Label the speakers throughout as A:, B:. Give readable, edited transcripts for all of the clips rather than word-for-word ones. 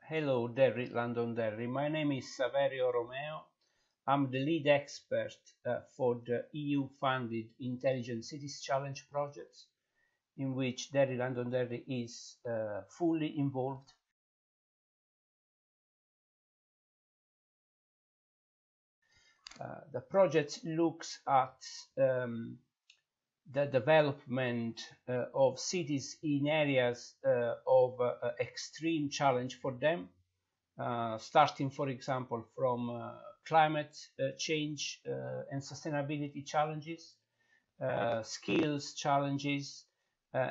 A: Hello, Derry, London Derry. My name is Saverio Romeo. I'm the lead expert for the EU-funded Intelligent Cities Challenge project, in which Derry, London Derry is fully involved. The project looks at the development of cities in areas of extreme challenge for them, starting, for example, from climate change and sustainability challenges, skills challenges,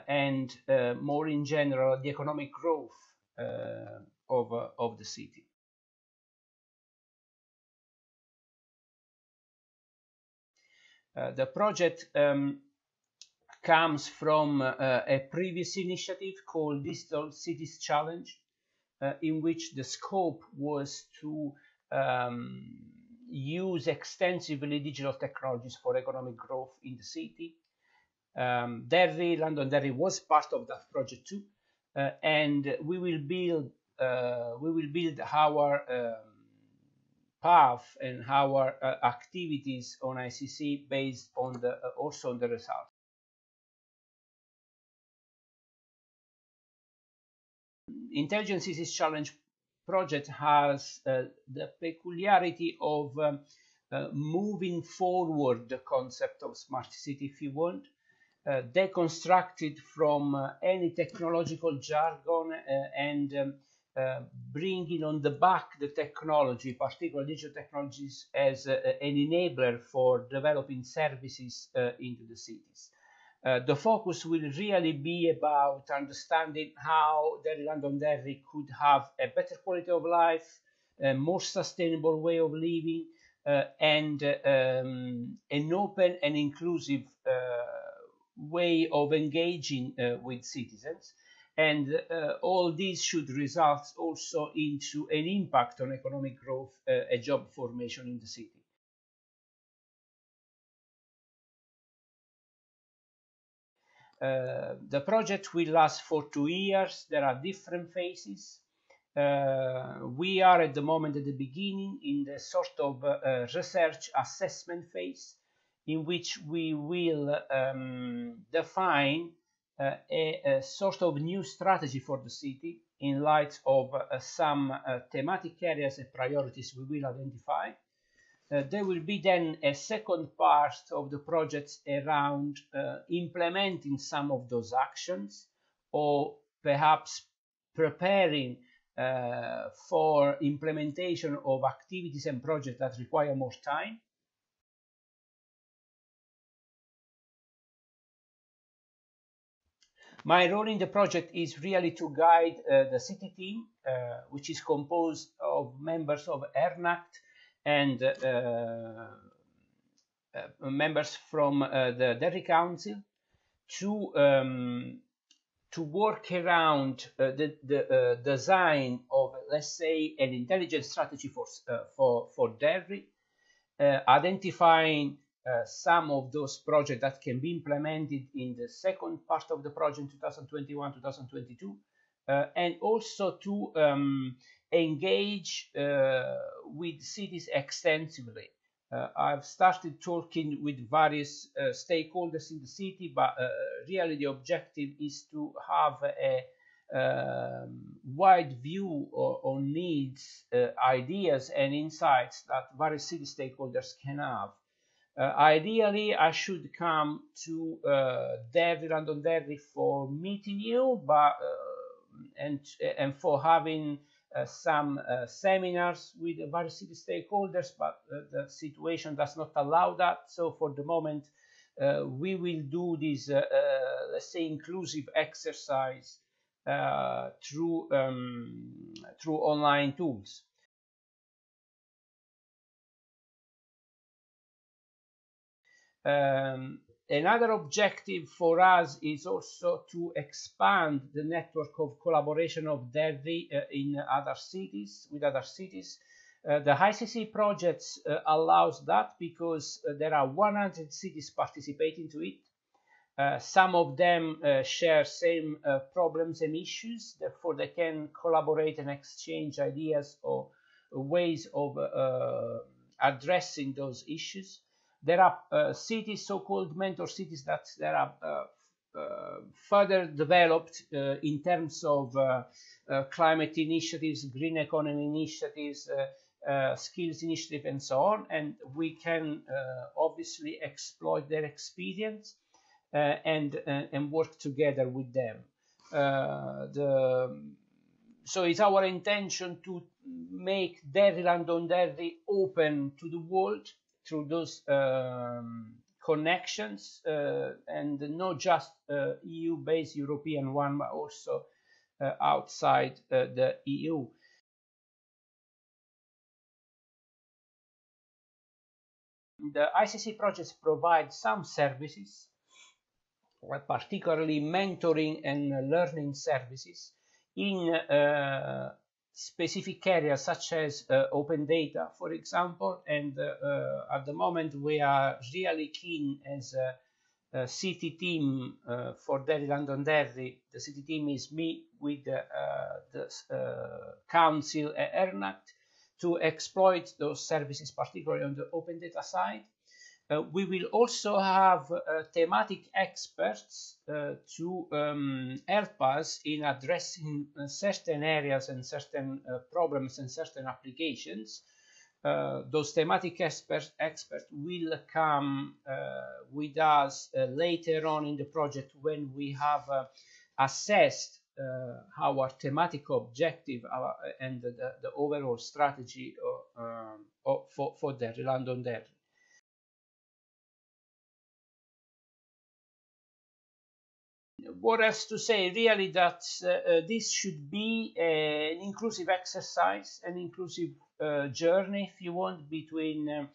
A: and more in general, the economic growth of the city. The project comes from a previous initiative called Digital Cities Challenge, in which the scope was to use extensively digital technologies for economic growth in the city. Derry, London Derry was part of that project too, and we will build our path and our activities on ICC based on also on the results. Intelligent Cities Challenge project has the peculiarity of moving forward the concept of smart city, if you want, deconstructed from any technological jargon and bringing on the back the technology, particularly digital technologies, as an enabler for developing services into the cities. The focus will really be about understanding how Derry, London Derry could have a better quality of life, a more sustainable way of living, and an open and inclusive way of engaging with citizens. And all these should result also into an impact on economic growth, a job formation in the city. The project will last for 2 years. There are different phases. We are at the moment at the beginning in the sort of research assessment phase, in which we will define a sort of new strategy for the city in light of some thematic areas and priorities we will identify. There will be then a second part of the project around implementing some of those actions, or perhaps preparing for implementation of activities and projects that require more time. My role in the project is really to guide the city team, which is composed of members of ERNACT and members from the Derry Council, to work around the design of, let's say, an intelligent strategy for Derry, identifying some of those projects that can be implemented in the second part of the project, 2021-2022, and also to engage with cities extensively. I've started talking with various stakeholders in the city, but really the objective is to have a wide view on needs, ideas, and insights that various city stakeholders can have. Ideally, I should come to Derry, London Derry, for meeting you, but and for having some seminars with various city stakeholders, but the situation does not allow that. So for the moment, we will do this, let's say, inclusive exercise through online tools. Another objective for us is also to expand the network of collaboration of Derry in other cities, with other cities. The ICC projects allows that because there are 100 cities participating to it. Some of them share same problems and issues, therefore they can collaborate and exchange ideas or ways of addressing those issues. There are cities, so-called mentor cities, that are further developed in terms of climate initiatives, green economy initiatives, skills initiative, and so on. And we can obviously exploit their experience and work together with them. So it's our intention to make Derry, Londonderry open to the world through those connections, and not just EU-based European one, but also outside the EU. The ICC projects provide some services, particularly mentoring and learning services in specific areas such as open data, for example. And at the moment we are really keen as a city team for Derry, Londonderry. The city team is me with the council at ERNACT to exploit those services, particularly on the open data side. We will also have thematic experts to help us in addressing certain areas and certain problems and certain applications. Those thematic experts will come with us later on in the project when we have assessed our thematic objective and the overall strategy for Derry, Londonderry. What else to say? Really, that this should be an inclusive exercise, an inclusive journey, if you want, between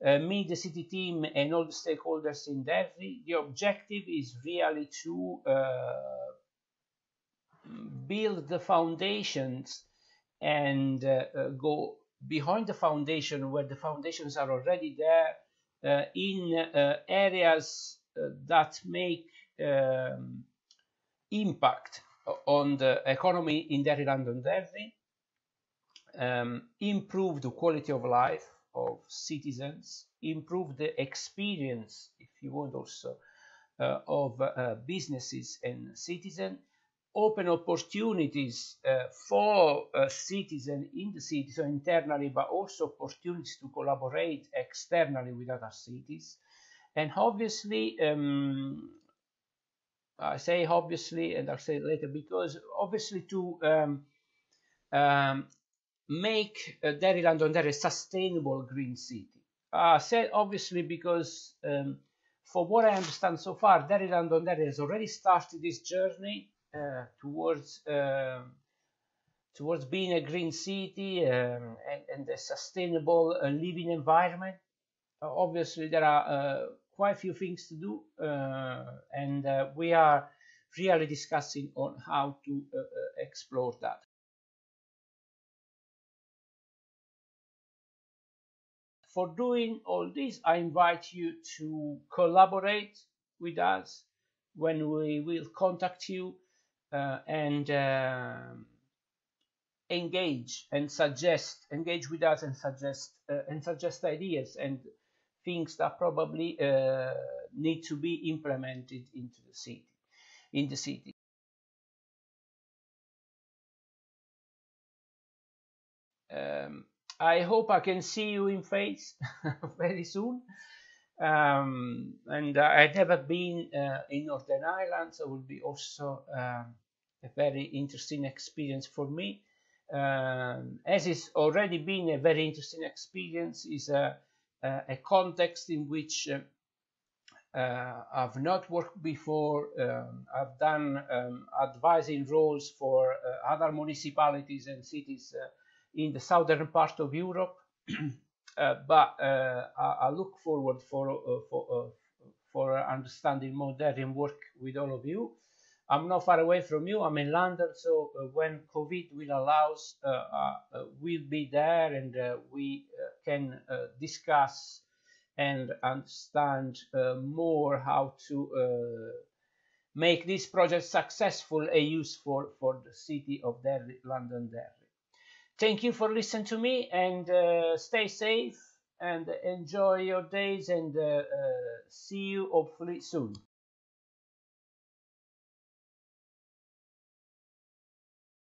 A: me, the city team, and all the stakeholders in Derry. The objective is really to build the foundations and go behind the foundation, where the foundations are already there, in areas that make impact on the economy in Derry, Londonderry, improve the quality of life of citizens, improve the experience, if you want, also of businesses and citizens, open opportunities for citizens in the city, so internally, but also opportunities to collaborate externally with other cities. And obviously, I say obviously, and I'll say it later, because obviously to make Derry, Londonderry a sustainable green city. I said obviously because for what I understand so far, Derry, Londonderry has already started this journey towards being a green city and a sustainable living environment. Obviously, there are quite a few things to do, and we are really discussing on how to explore that. For doing all this, I invite you to collaborate with us when we will contact you and engage with us and suggest ideas and things that probably need to be implemented in the city. I hope I can see you in face very soon. And I've never been in Northern Ireland, so it will be also a very interesting experience for me. As it's already been a very interesting experience, is a context in which I've not worked before. I've done advising roles for other municipalities and cities in the southern part of Europe, but I look forward for understanding more Derry and work with all of you. I'm not far away from you. I'm in London, so when COVID will allow us, we'll be there, and we can discuss and understand more how to make this project successful and useful for the city of Derry, Londonderry. Thank you for listening to me, and stay safe and enjoy your days, and see you hopefully soon.